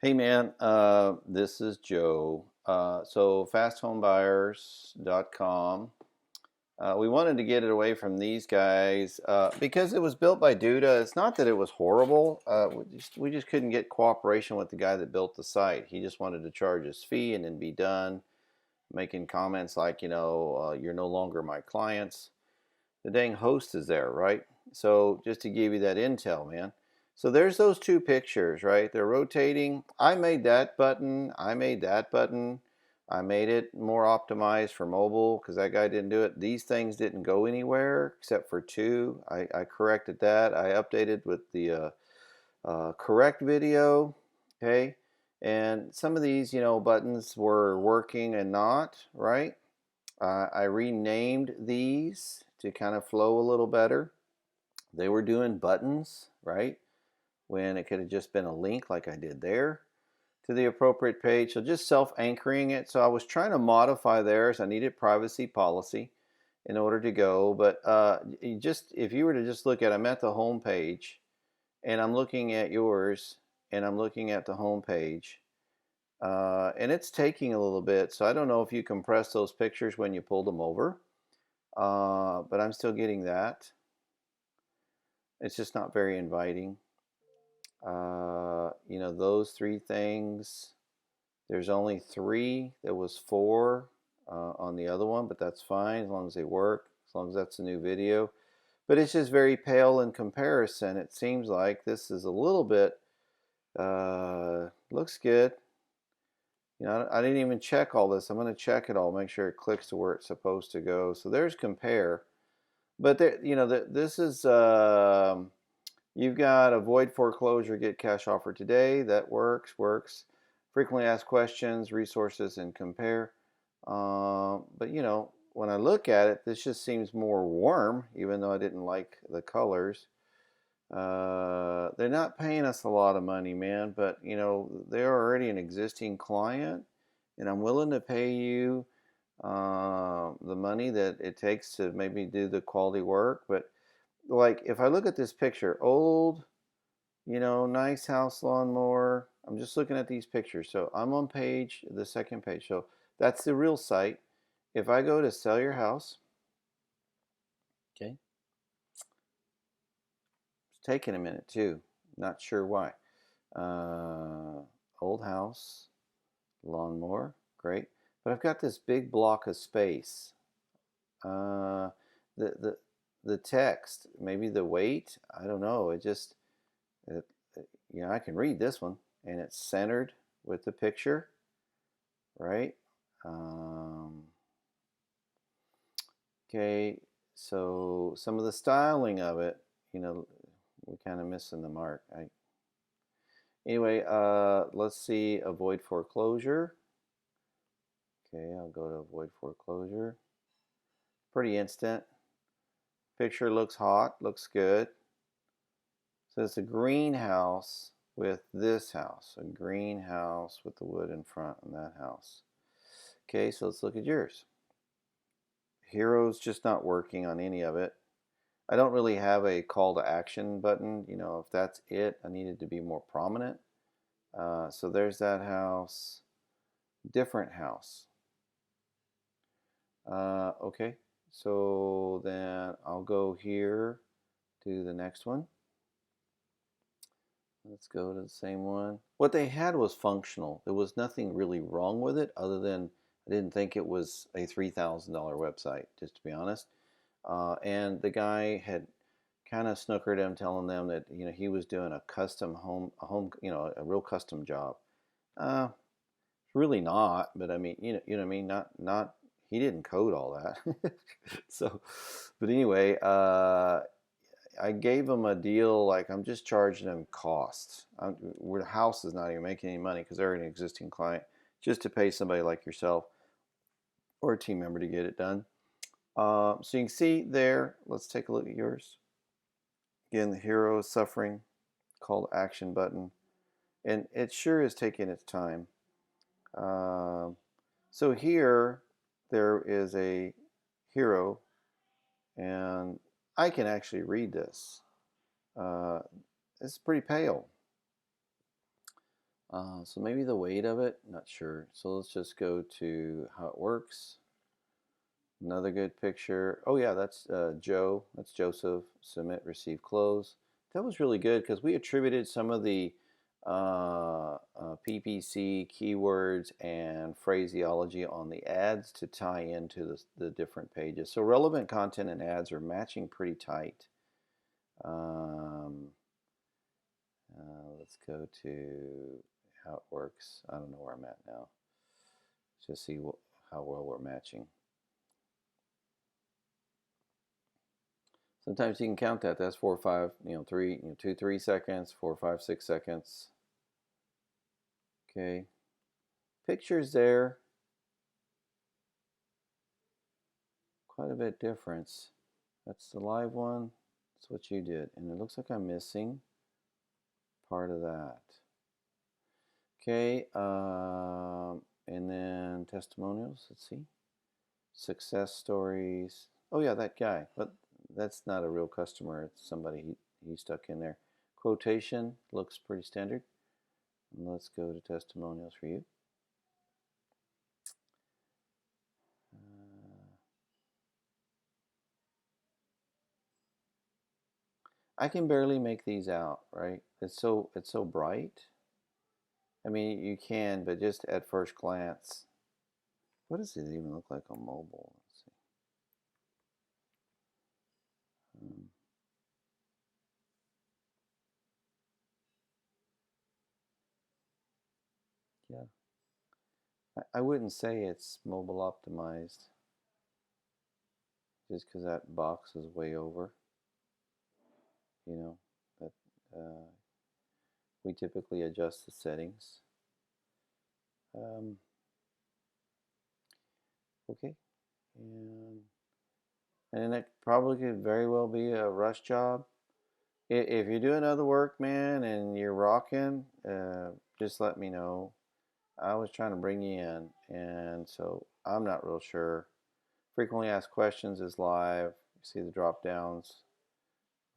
Hey man, this is Joe. So fasthomebuyers.com. We wanted to get it away from these guys because it was built by Duda. It's not that it was horrible. We just couldn't get cooperation with the guy that built the site. He just wanted to charge his fee and then be done, making comments like, you're no longer my clients. The dang host is there, right? So just to give you that intel, man. So there's those two pictures, right? They're rotating. I made that button. I made that button. I made it more optimized for mobile because that guy didn't do it. These things didn't go anywhere except for two. I corrected that. I updated with the correct video. Okay. And some of these, buttons were working and not, right? I renamed these to kind of flow a little better. They were doing buttons, right? When it could have just been a link like I did there to the appropriate page. So just self-anchoring it. So I was trying to modify theirs. I needed privacy policy in order to go. But if you were to just look at, I'm at the home page and I'm looking at yours and I'm looking at the home page. And it's taking a little bit. So I don't know if you compress those pictures when you pulled them over. But I'm still getting that. It's just not very inviting. Those three things. There's only three. There was four on the other one, but that's fine as long as they work, as long as that's a new video. But it's just very pale in comparison. It seems like this is a little bit, looks good. I didn't even check all this. I'm going to check it all, make sure it clicks to where it's supposed to go. So there's compare. But there, this is you've got avoid foreclosure, get cash offer today. That works. Frequently asked questions, resources, and compare. But when I look at it, this just seems more warm, even though I didn't like the colors. They're not paying us a lot of money, man, but they're already an existing client, and I'm willing to pay you the money that it takes to maybe do the quality work. But like, if I look at this picture, old, nice house lawnmower. I'm just looking at these pictures. So I'm on the second page. So that's the real site. If I go to sell your house, okay, it's taking a minute too. Not sure why. Uh, Old house, lawnmower, great. But I've got this big block of space. Uh, the the the text, maybe the weight, I don't know. It, I can read this one, and it's centered with the picture, right? Um, okay, so some of the styling of it, we're kind of missing the mark. Anyway, let's see, avoid foreclosure. Okay, I'll go to avoid foreclosure. Pretty instant. Picture looks hot, looks good. So it's a greenhouse with this house, a greenhouse with the wood in front on that house. Okay, so let's look at yours. Hero's just not working on any of it. I don't really have a call to action button. If that's it, I need it to be more prominent. So there's that house. Different house. Okay, so then I'll go here to the next one. Let's go to the same one. What they had was functional. There was nothing really wrong with it other than I didn't think it was a $3,000 website, just to be honest. And the guy had kind of snookered him, telling them that he was doing a custom home, a real custom job. Uh, really not, but I mean, what I mean. Not he didn't code all that. So, but anyway, I gave him a deal like I'm just charging him costs. Where the house is not even making any money because they're an existing client, just to pay somebody like yourself or a team member to get it done. So you can see there. Let's take a look at yours. Again, the hero is suffering. Call to action button, and it sure is taking its time. Um, so here there is a hero, and I can actually read this. Uh, it's pretty pale. So maybe the weight of it, not sure. So let's just go to how it works. Another good picture. Oh yeah, that's Joe. That's Joseph. Submit, receive, close. That was really good because we attributed some of the PPC keywords and phraseology on the ads to tie into the different pages. So relevant content and ads are matching pretty tight. Um, let's go to how it works. I don't know where I'm at now. Just see how well we're matching. Sometimes you can count that. That's 4 or 5, 3, 2, 3 seconds, 4, 5, 6 seconds. Okay. Pictures there. Quite a bit difference. That's the live one. That's what you did. And it looks like I'm missing part of that. Okay. And then testimonials. Let's see. Success stories. Oh yeah, that guy. But that's not a real customer. It's somebody he stuck in there. Quotation looks pretty standard. And let's go to testimonials for you. I can barely make these out, right? It's so bright. I mean, you can, but just at first glance, what does it even look like on mobile? Let's see. Yeah, I wouldn't say it's mobile optimized, just because that box is way over. You know that we typically adjust the settings. Um, okay, and it probably could very well be a rush job. If you're doing other work, man, and you're rocking, just let me know. I was trying to bring you in, and so I'm not real sure. Frequently asked questions is live. You see the drop downs.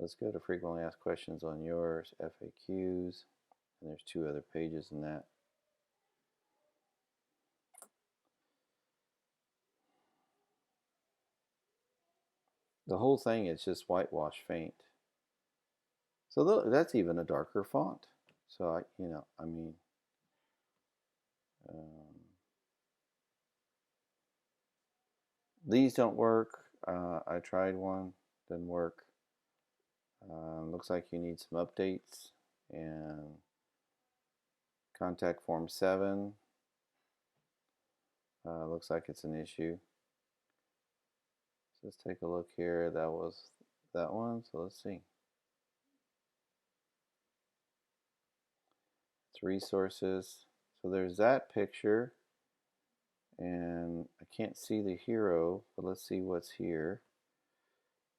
Let's go to frequently asked questions on yours, FAQs, and there's 2 other pages in that. The whole thing is just whitewash faint. So that's even a darker font. So I mean, um, these don't work. I tried one, didn't work. Looks like you need some updates and contact form 7. Looks like it's an issue. So let's take a look here. That was that one. So let's see. It's resources. So there's that picture. And I can't see the hero, but let's see what's here.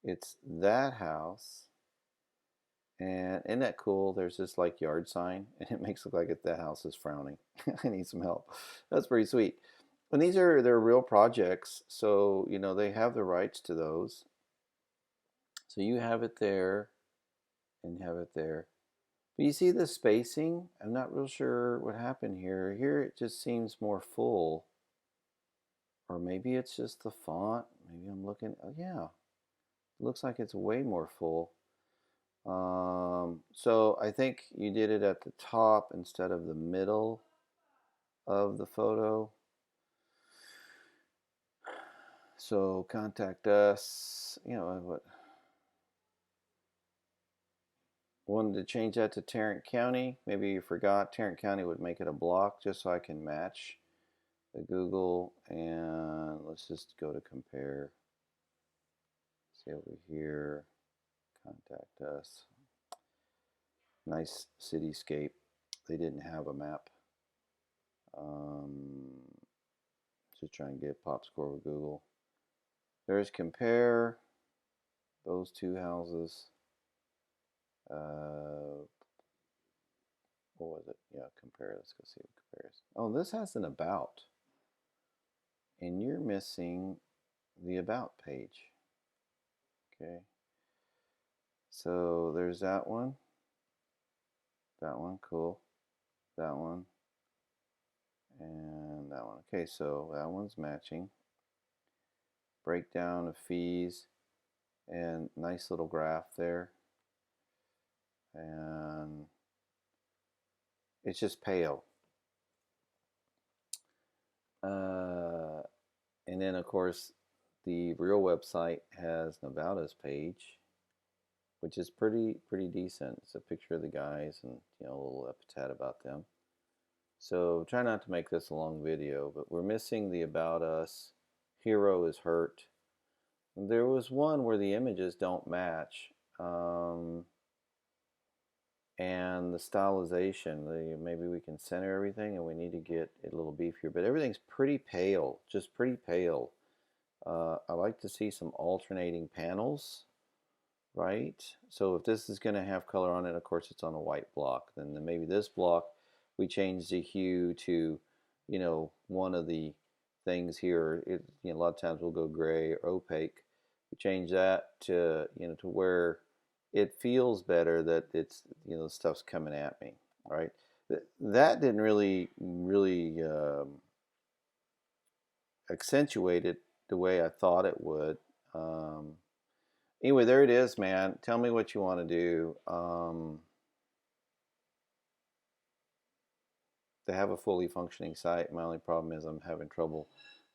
It's that house. And isn't that cool? There's this like yard sign, and it makes it look like the house is frowning. I need some help. That's pretty sweet. And they're real projects, so they have the rights to those. So you have it there, and you have it there. But you see the spacing? I'm not real sure what happened here. Here it just seems more full. Or maybe it's just the font. Maybe I'm looking. Oh yeah, it looks like it's way more full. So I think you did it at the top instead of the middle of the photo. So contact us. What wanted to change that to Tarrant County. Maybe you forgot. Tarrant County would make it a block just so I can match the Google. And let's just go to compare. See over here. Contact us. Nice cityscape. They didn't have a map. Just try and get pop score with Google. There's compare those 2 houses. What was it? Yeah, compare. Let's go see what compares. Oh, this has an about. And you're missing the about page. Okay. So there's that one. That one, cool. that one, and that one. Okay, so that one's matching. Breakdown of fees, and nice little graph there. And it's just pale. And then of course the real website has an about us page, which is pretty decent. It's a picture of the guys and a little epitaph about them. So try not to make this a long video, but we're missing the about us. Hero is hurt. There was one where the images don't match. And the stylization, maybe we can center everything and we need to get it a little beefier, but everything's pretty pale, just pretty pale. I like to see some alternating panels, right? So if this is going to have color on it, of course it's on a white block, then maybe this block we change the hue to one of the things here. A lot of times we'll go gray or opaque. We change that to to where it feels better that it's the stuff's coming at me, right? That didn't really accentuate it the way I thought it would. Anyway, there it is, man. Tell me what you want to do. They have a fully functioning site. My only problem is I'm having trouble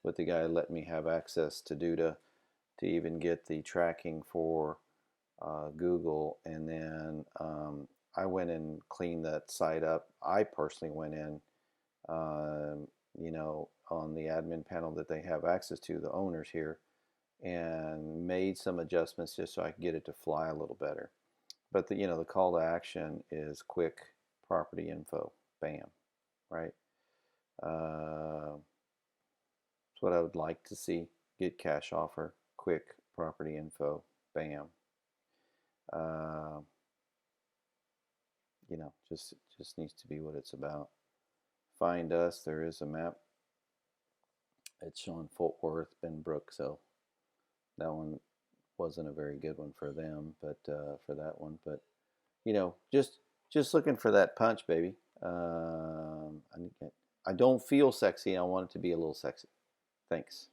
with the guy letting me have access to Duda to even get the tracking for Google. And then I went and cleaned that site up. I personally went in, on the admin panel that they have access to, the owners here, and made some adjustments just so I could get it to fly a little better. But the call to action is quick property info, bam, right? That's what I would like to see. Get cash offer, quick property info, bam. Just needs to be what it's about. Find us. There is a map. It's showing Fort Worth, Benbrook, so that one wasn't a very good one for them, but for that one. But just looking for that punch, baby. I don't feel sexy. I want it to be a little sexy. Thanks.